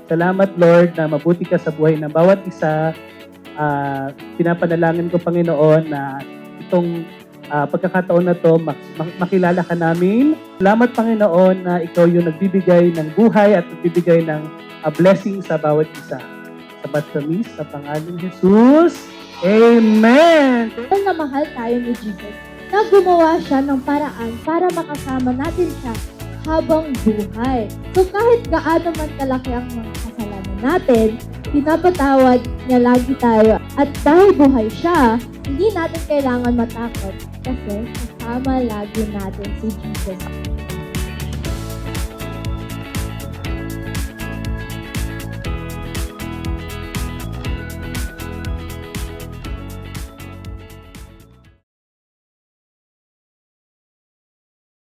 Salamat, Lord, na mabuti ka sa buhay ng bawat isa. Pinapanalangin ko, Panginoon, na itong pagkakataon na to, makilala ka namin. Salamat, Panginoon, na ikaw yung nagbibigay ng buhay at nagbibigay ng blessing sa bawat isa. Sa batamis, sa pangalan ni Jesus. Amen! Mahal na mahal tayo ni Jesus na gumawa siya ng paraan para makasama natin siya habang buhay. So kahit gaano man kalaki ang mga kasalanan natin, pinapatawad niya lagi tayo. At dahil buhay siya, hindi natin kailangan matakot kasi kasama lagi natin si Jesus.